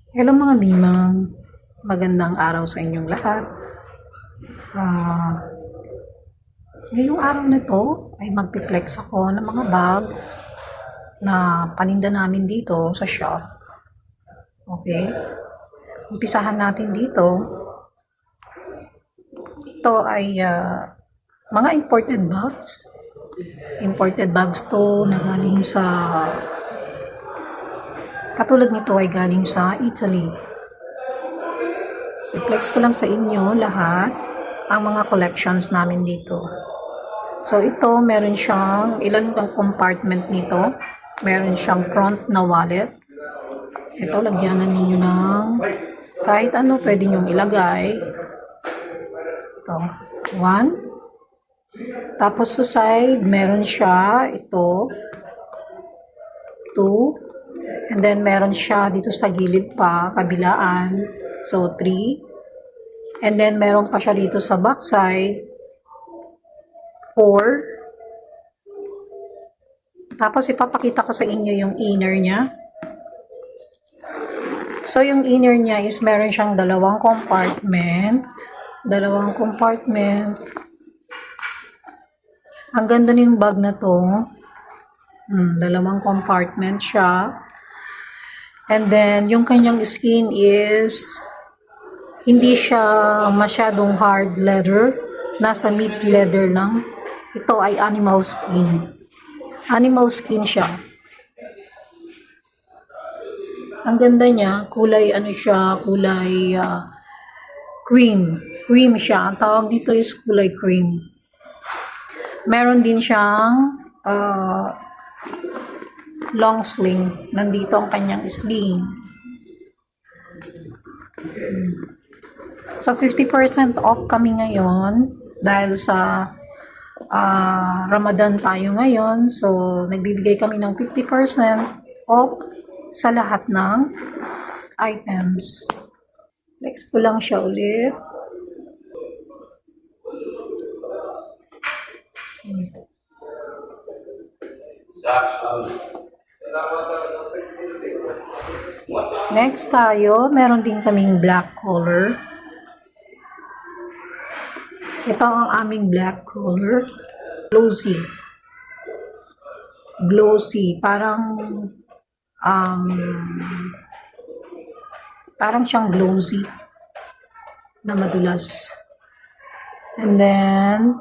Hello mga Mimang, magandang araw sa inyong lahat. Ah, ngayong araw na to ay magpiplex ako ng mga bags na paninda namin dito sa shop. Okay? Umpisahan natin dito. Ito ay mga imported bags. Imported bags to na galing sa katulad nito ay galing sa Italy. I-flex ko lang sa inyo lahat ang mga collections namin dito. So ito, meron siyang ilan ang compartment nito. Meron siyang front na wallet. Ito, lagyanan ninyo ng kahit ano pwede nyong ilagay. Ito, one. Tapos sa side, meron siya ito, two. And then meron siya dito sa gilid pa, kabilaan. So, 3. And then, meron pa siya dito sa backside. 4. Tapos, ipapakita ko sa inyo yung inner niya. So, yung inner niya is meron siyang dalawang compartment. Dalawang compartment. Ang ganda ng bag na to. Dalawang compartment siya. And then, yung kanyang skin is hindi siya masyadong hard leather. Nasa mid leather lang. Ito ay animal skin. Animal skin siya. Ang ganda niya. Kulay ano siya. Kulay cream. Cream siya. Ang tawag dito is kulay cream. Meron din siyang long sling. Nandito ang kanyang sling. So, 50% off kami ngayon dahil sa Ramadan tayo ngayon. So, nagbibigay kami ng 50% off sa lahat ng items. Next ko lang siya ulit. Next tayo, meron din kaming black color. Ito ang aming black color. Glossy. Glossy. Parang siyang glossy na madulas. And then,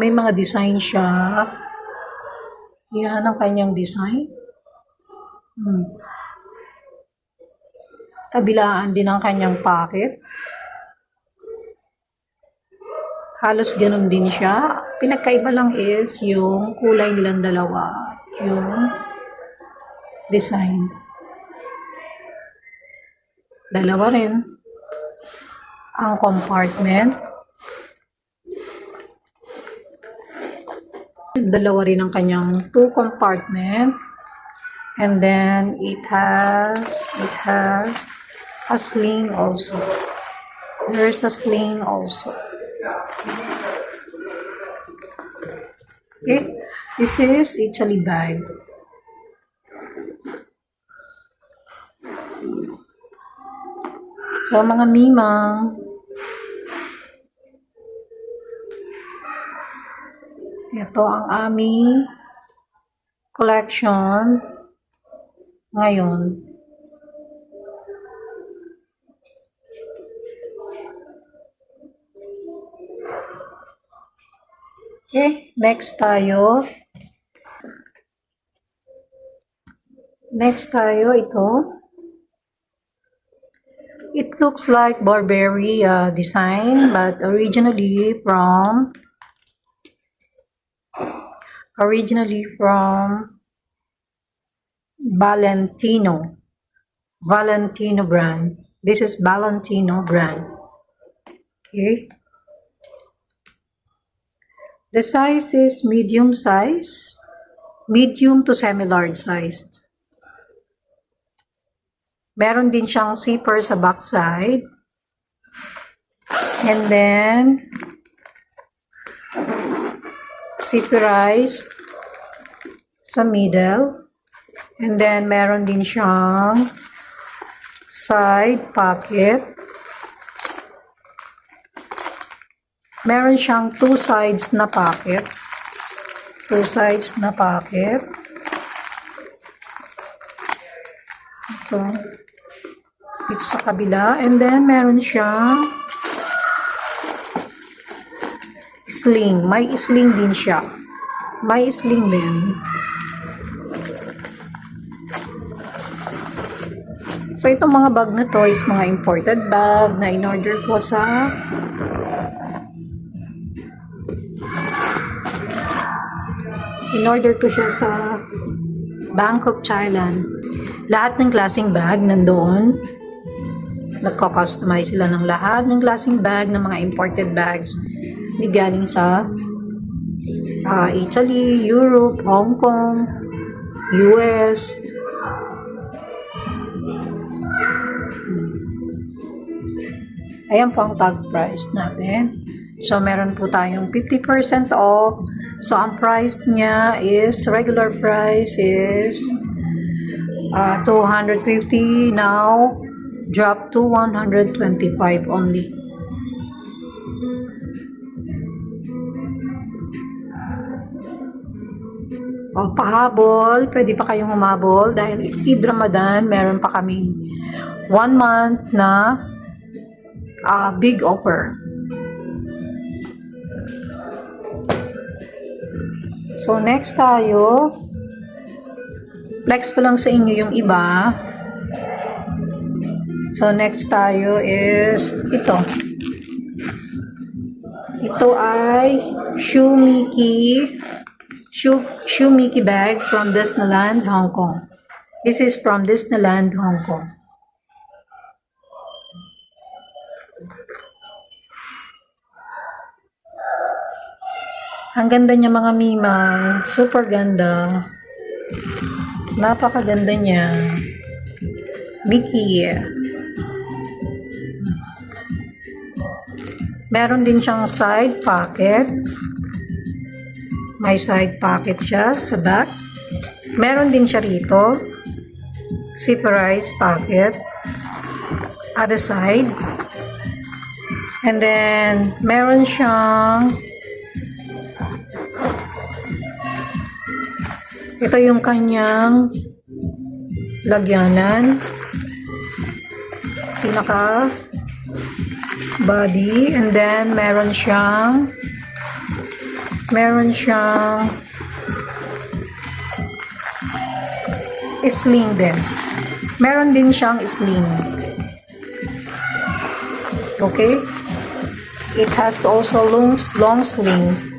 may mga design siya. Yan ang kanyang design. Kabilaan din ang kanyang pocket. Halos ganun din siya. Pinagkaiba lang is yung kulay nilang dalawa. Yung design. Dalawa rin. Ang compartment. Dalawa rin ang kanyang 2 compartment. And then it has a sling also. There's a sling also. Okay, this is Italy bag. So, mga Mimang, ito ang aming collection ngayon. Okay, next tayo. Ito. It looks like Burberry design, but originally from Valentino brand. This is Valentino brand. Okay. The size is medium size, medium to semi-large sized. Meron din siyang zipper sa backside. And then, zipperized sa middle. And then, meron din siyang side pocket. Meron siyang two sides na pocket. Two sides na pocket. Ito. Dito sa kabila. And then, meron siyang sling. May sling din siya. May sling din. So, itong mga bag na to is mga imported bag na in-order ko sa siya sa Bangkok, Thailand. Lahat ng klaseng bag nandoon. Nagko-customize sila ng lahat ng klaseng bag, ng mga imported bags. Di galing sa Italy, Europe, Hong Kong, US. Ayan po ang tag price natin. So, meron po tayong 50% off. So, ang price niya is, regular price is 250. Now, drop to 125 only. O, pahabol. Pwede pa kayong humabol dahil Eid Ramadan, meron pa kaming 1 month na big offer. So, next tayo. Flex ko lang sa inyo yung iba. So, next tayo is ito. Ito ay Shoe Mickey bag from Disneyland, Hong Kong. This is from Disneyland, Hong Kong. Ang ganda niya mga mimang. Super ganda. Napakaganda niya. Mickey. Meron din siyang side pocket. May side pocket siya sa back. Meron din siya rito. Zipperized pocket. Other side. And then, meron siyang ito yung kanyang lagyanan. Pinaka body. And then, meron siyang sling din. Meron din siyang sling. Okay? It has also long sling.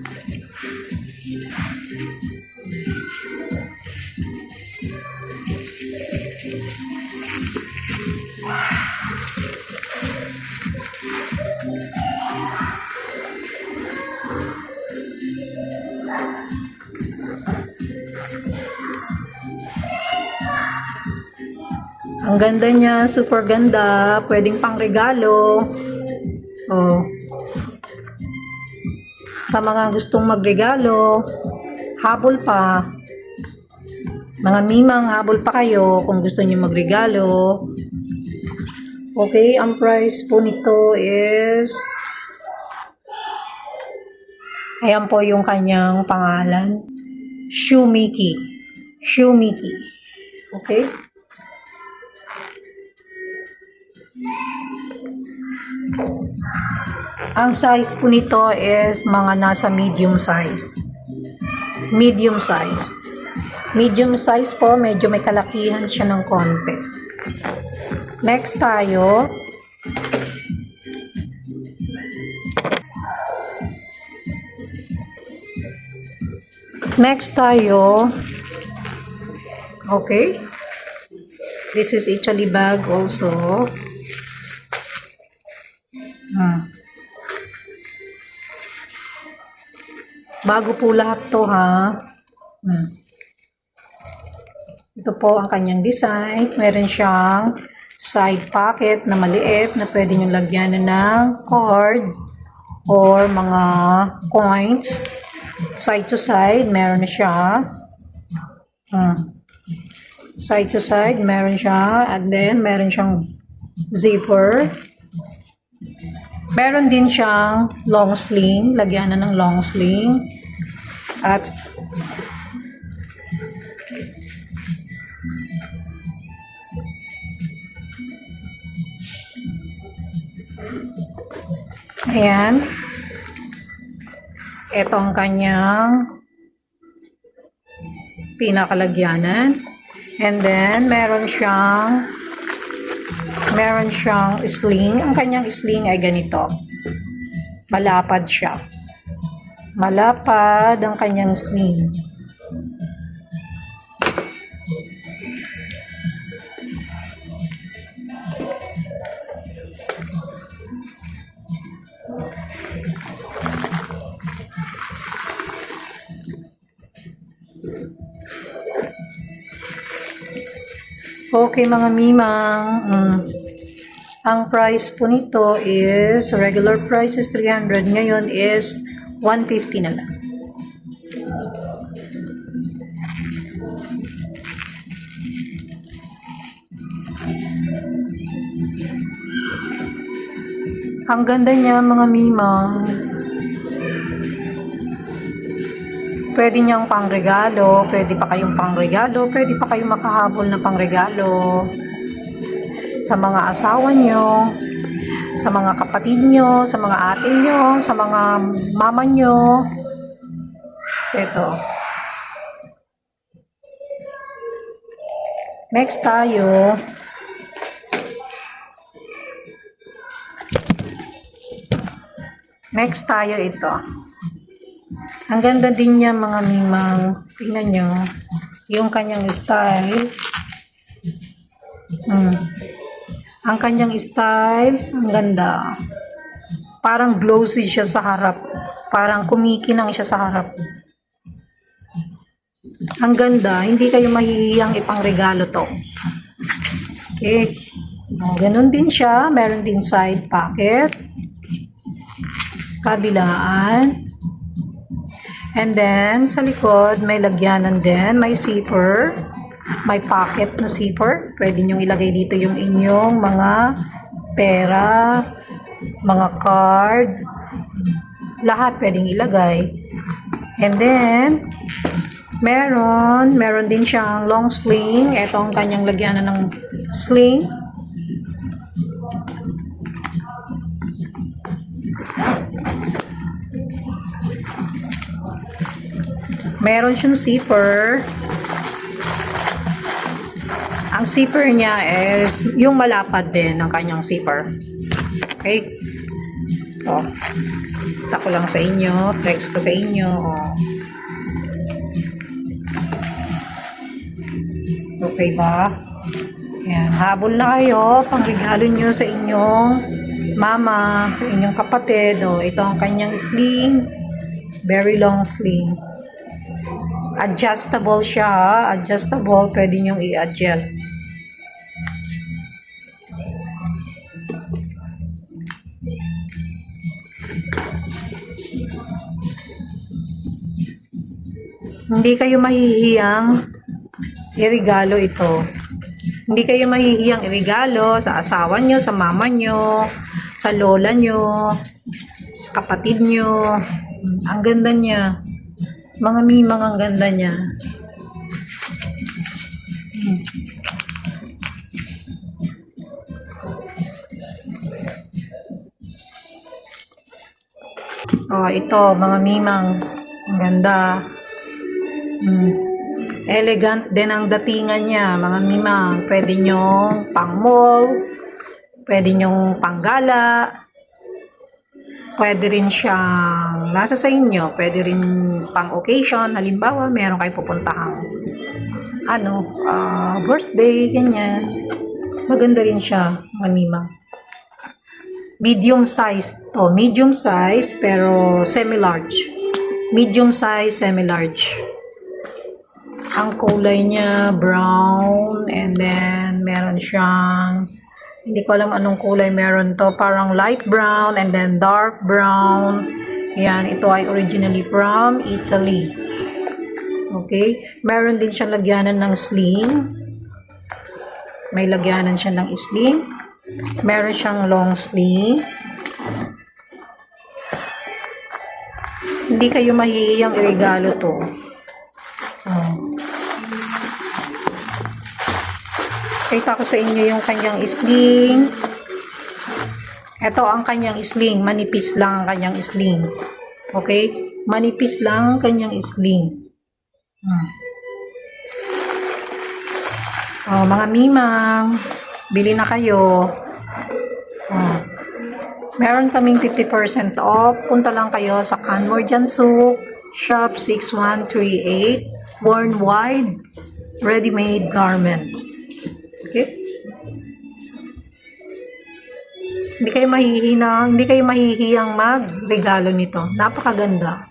Ang ganda niya, super ganda. Pwedeng pang regalo. Oh. Sa mga gustong magregalo, habol pa. Mga mimang, habol pa kayo kung gusto niyo magregalo. Okay, ang price po nito is, ayan po yung kanyang pangalan. Shoe Mickey. Okay? Ang size po nito is mga nasa medium size. Medium size po, medyo may kalakihan siya ng konti. Next tayo. Okay. This is Italy bag also. Bago po lahat to ha. Ito po ang kanyang design. Meron siyang side pocket na maliit na pwede nyo lagyan ng card or mga coins. Side to side, meron na siya. Side to side, meron siya. And then, meron siyang zipper. Meron din siyang long sling, lagyan na ng long sling. At ayan. Ito ang kanyang pinakalagyanan. And then, meron siyang sling. Ang kanyang sling ay ganito. Malapad siya. Malapad ang kanyang sling. Okay mga mimang, ang price po nito is, regular price is 300, ngayon is 150 na lang. Ang ganda niya mga mimang. Pwede niyang pangregalo, pwede pa kayong pangregalo, pwede pa kayong makahabol na pangregalo sa mga asawa nyo, sa mga kapatid nyo, sa mga ate nyo, sa mga mama nyo. Ito. Next tayo. Next tayo ito. Ang ganda din niya mga mimang. Tingnan nyo. Yung kanyang style. Ang kanyang style, ang ganda. Parang glossy siya sa harap. Parang kumikinang siya sa harap. Ang ganda. Hindi kayo mahihiyang ipangregalo to. Okay. Ganun din siya. Meron din side pocket. Kabilaan. And then, sa likod, may lagyanan din. May zipper. May pocket na zipper. Pwede nyong ilagay dito yung inyong mga pera, mga card. Lahat pwedeng ilagay. And then, meron din siyang long sling. Ito ang kanyang lagyanan ng sling. Meron siyang zipper. Ang zipper niya is yung malapad din ng kanyang zipper. Okay? O. Kita ko lang sa inyo. Flex ko sa inyo. O. Okay ba? Ayan. Habol na kayo. Pangregalo nyo sa inyong mama, sa inyong kapatid. O. Ito ang kanyang sling. Very long sling. Adjustable siya, adjustable, pwede nyong i-adjust. Hindi kayo mahihiyang iregalo ito. Hindi kayo mahihiyang iregalo sa asawa nyo, sa mama nyo, sa lola nyo, sa kapatid nyo. Ang ganda niya. Mga mimang ang ganda niya. Oh, ito, mga mimang. Ang ganda. Elegant din ang datingan niya, mga mimang. Pwede nyong pang mall, pwede nyong panggala, pwede rin siyang nasa sa inyo, pwede rin pang occasion, halimbawa meron kayo pupuntahang birthday, ganyan. Maganda rin siya, mga mimang. Medium size to, medium size pero semi-large. Medium size, semi-large. Ang kulay niya brown, and then meron siyang, hindi ko alam anong kulay meron to, parang light brown and then dark brown. Yan, ito ay originally from Italy. Okay, meron din siyang lagyanan ng sling. May lagyanan siya ng sling. Meron siyang long sleeve. Hindi kayo mahihiyang iregalo to. Oh. Kita ko sa inyo yung kanyang sling. Ito ang kanyang sling. Manipis lang ang kanyang sling. Okay? Manipis lang ang kanyang sling. Oh, mga mimang, bili na kayo. Oh. Meron kaming 50% off. Punta lang kayo sa Canmore Jansuk, Shop 6138, Worn Wide, Ready-Made Garments. Okay? Hindi kayo mahihiyang magregalo nito. Napakaganda.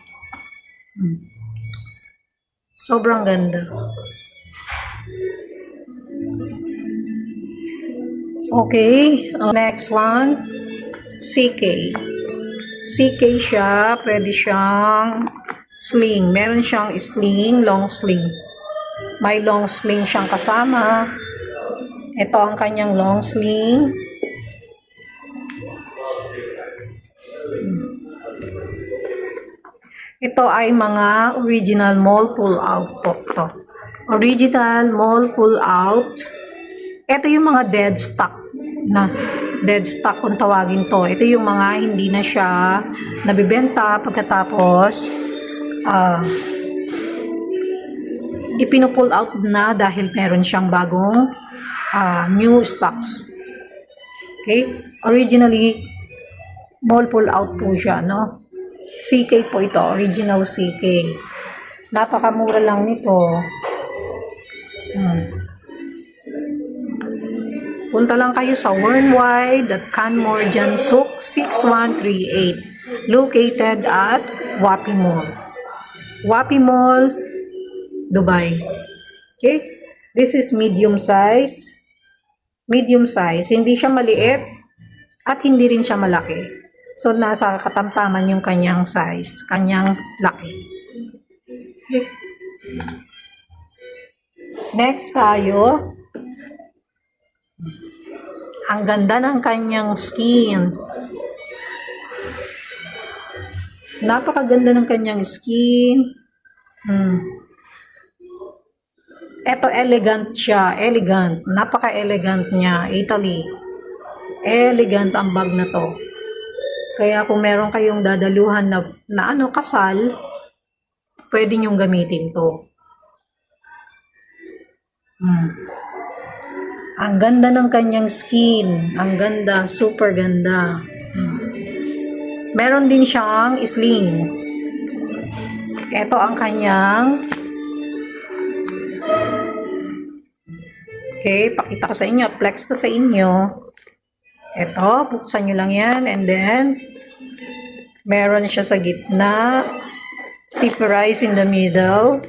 Sobrang ganda. Okay, next one, CK. CK siya, pwede siyang sling. Meron siyang sling, long sling. May long sling siyang kasama. Ito ang kanyang long sling. Ito ay mga original mall pull-out po to. Original mall pull-out. Ito yung mga dead stock na. Dead stock kung tawagin to. Ito yung mga hindi na siya nabibenta pagkatapos ipinupull out na dahil meron siyang bagong new stocks. Okay? Originally, mall pull-out po siya, no? CK po ito, original CK. Napakamura lang nito. Punta lang kayo sa Worldwide at Canmore Jansuk 6138, located at Wapi Mall. Wapi Mall, Dubai. Okay? This is medium size. Medium size. Hindi siya maliit at hindi rin siya malaki. So, nasa katamtaman yung kanyang size, kanyang laki. Okay. Next tayo. Ang ganda ng kanyang skin. Napakaganda ng kanyang skin. Ito, elegant siya. Elegant. Napaka-elegant niya. Italy. Elegant ang bag na to. Kaya kung meron kayong dadaluhan na kasal, pwede nyong gamitin to. Ang ganda ng kanyang skin. Ang ganda. Super ganda. Meron din siyang sling. Ito ang kanyang. Okay, pakita ko sa inyo. Flex ko sa inyo. Ito, buksan nyo lang yan. And then, meron siya sa gitna. Zipperized in the middle.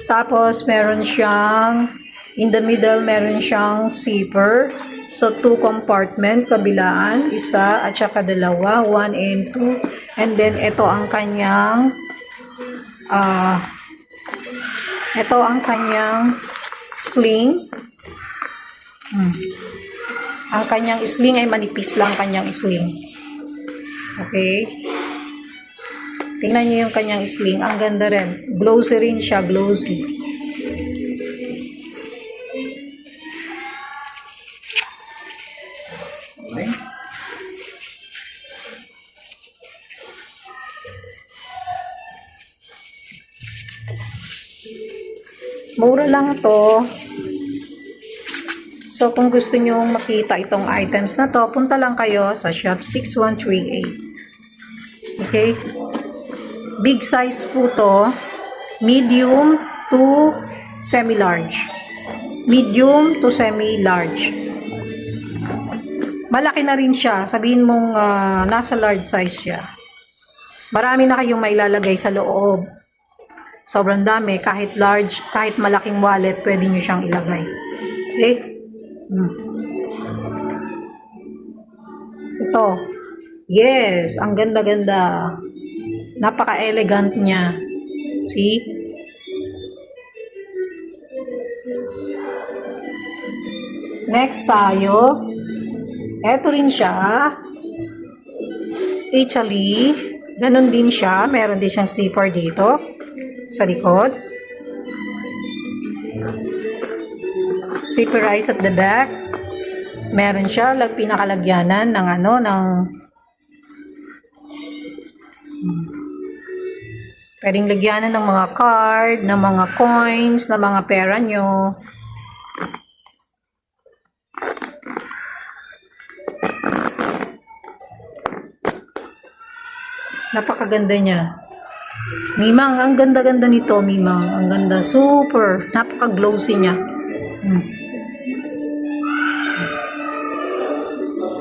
Tapos, meron siyang, in the middle, meron siyang zipper. So, 2 compartment, kabilaan, isa at saka dalawa, 1 and 2. And then, ito ang kanyang, sling. Ang kanyang sling ay manipis lang kanyang sling. Okay? Tingnan niyo yung kanyang sling. Ang ganda rin. Glossy rin siya. Glossy. Okay. Mura lang to. So, kung gusto nyo makita itong items na to, punta lang kayo sa shop 6138. Okay? Big size po to. Medium to semi-large. Medium to semi-large. Malaki na rin siya. Sabihin mong nasa large size siya. Marami na kayong mailalagay sa loob. Sobrang dami. Kahit large, kahit malaking wallet, pwede nyo siyang ilagay. Okay? Ito. Yes, ang ganda-ganda. Napaka-elegant niya. See? Next tayo. Eto rin siya. Italy. Ganon din siya. Meron din siyang zipper dito. Sa likod. Zipperized at the back. Meron siya. Pinakalagyanan ng pwedeng lagyanan ng mga card, ng mga coins, ng mga pera nyo. Napakaganda niya. Mimang, ang ganda-ganda nito, Mimang. Ang ganda. Super. Napaka-glossy niya.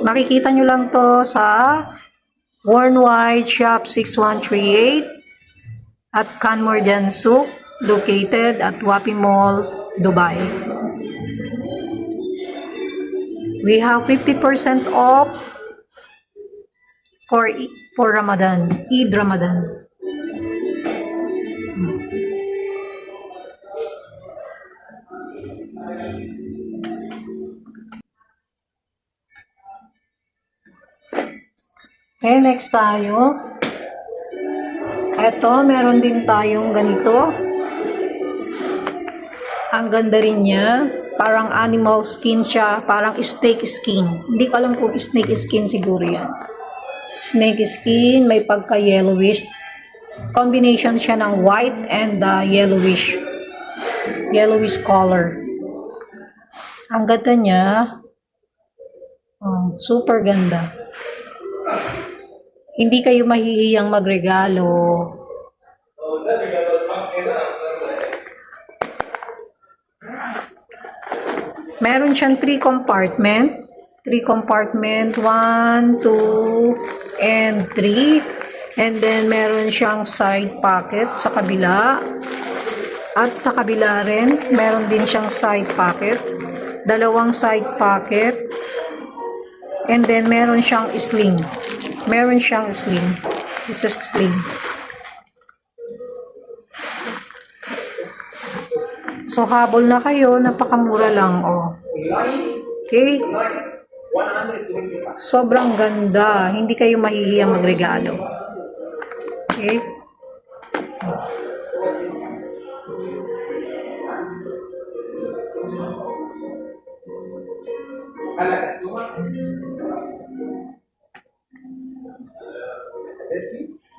Makikita nyo lang to sa Worldwide Shop 6138 at Canmore Jansu, located at Wapi Mall, Dubai. We have 50% off for Ramadan, Eid Ramadan. Okay, next tayo. Eto, meron din tayong ganito. Ang ganda rin niya. Parang animal skin siya. Parang snake skin. Hindi ko alam kung snake skin siguro yan. Snake skin, may pagka-yellowish. Combination siya ng white and yellowish. Yellowish color. Ang ganda niya. Oh, super ganda. Hindi kayo mahihiyang magregalo. Meron siyang 3 compartment. 3 compartment, 1, 2, and 3. And then, meron siyang side pocket sa kabila. At sa kabila rin, meron din siyang side pocket. 2 side pocket. And then, meron siyang sling. Meron siyang sling. This is sling. So, habol na kayo. Napakamura lang, oh. Okay? Sobrang ganda. Hindi kayo mahihiyang magregalo. Okay?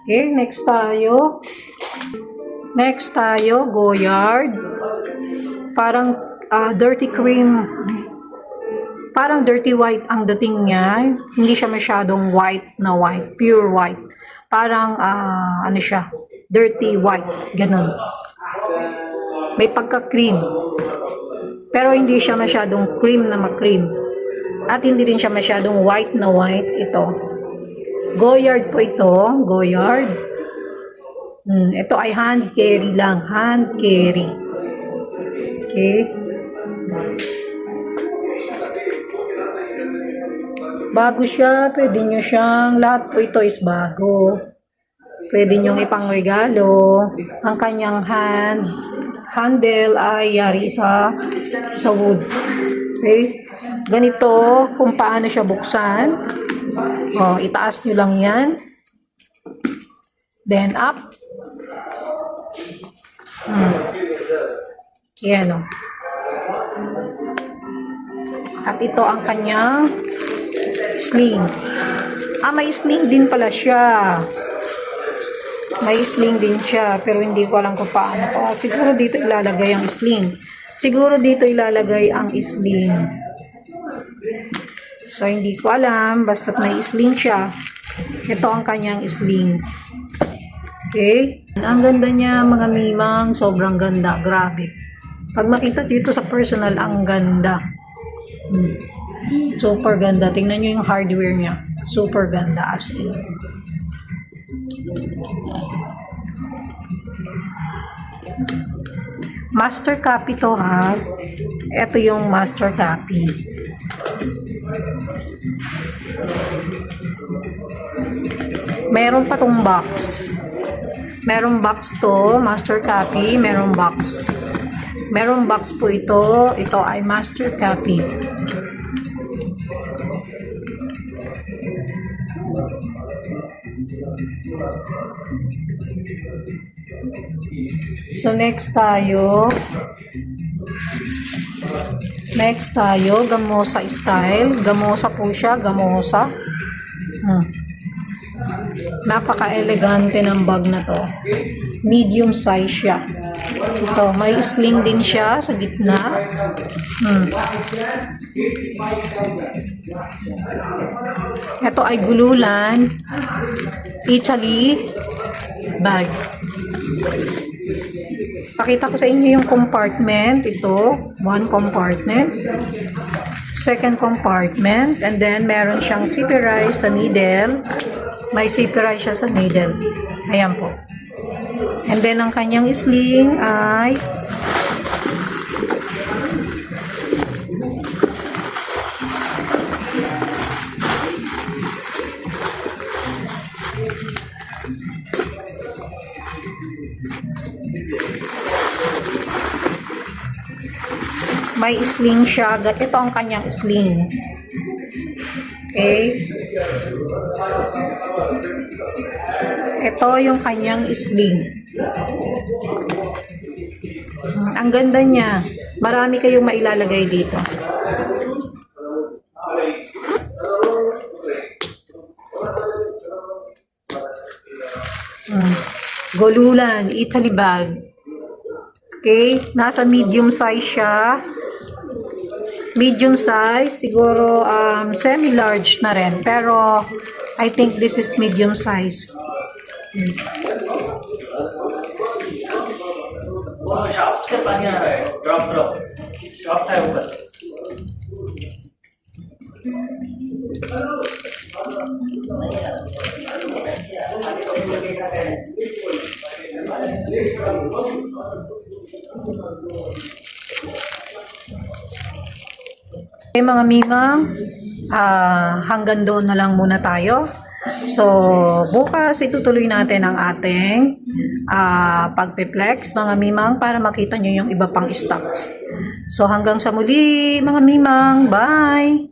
Okay, next tayo. Next tayo, Goyard. Parang dirty cream. Parang dirty white ang dating niya. Hindi siya masyadong white na white. Pure white. Parang, ano siya, dirty white. Ganun. May pagka-cream. Pero hindi siya masyadong cream na ma-cream. At hindi rin siya masyadong white na white. Ito. Goyard po ito. Goyard. Ito ay hand carry lang. Hand carry. Okay. Bago siya. Pwede nyo siyang, lahat po ito is bago. Pwede nyo ipangregalo. Ang kanyang handle ay yari sa wood. Okay. Ganito kung paano siya buksan. Oh, itaas nyo lang yan. Then up. Yan, oh. At ito ang kanyang sling. May sling din pala siya. May sling din siya. Pero hindi ko alam kung paano. Siguro dito ilalagay ang sling. Siguro dito ilalagay ang sling. So, hindi ko alam. Basta't may sling siya. Ito ang kanyang sling. Okay? Ang ganda niya, mga mimang. Sobrang ganda. Grabe. Pag makita dito sa personal, ang ganda. Super ganda. Tingnan nyo yung hardware niya. Super ganda as in. Master copy to, ha. Ito yung master copy. Meron pa tong box. Merong box to, master copy, merong box. Meron box po ito. Ito ay master copy. So next tayo, gamosa style. Gamosa po siya, gamosa. Napaka-elegante ng bag na to. Medium size siya. Ito, may sling din siya sa gitna. Ito ay gululan. Italy bag. Pakita ko sa inyo yung compartment. Ito, one compartment. Second compartment. And then, meron siyang zipperized sa needle. May zipperized siya sa needle. Ayan po. And then, ang kanyang sling ay may sling siya. Ito ang kanyang sling. Okay. Ito yung kanyang sling. Ang ganda niya. Marami kayong mailalagay dito. Golulan, Italy bag. Okay, nasa medium size siya. Medium size, siguro semi-large na rin. Pero, I think this is medium size. Okay, mga mimang, hanggang doon na lang muna tayo. So, bukas itutuloy natin ang ating pagpe-flex, mga mimang, para makita nyo yung iba pang stocks. So, hanggang sa muli, mga mimang. Bye!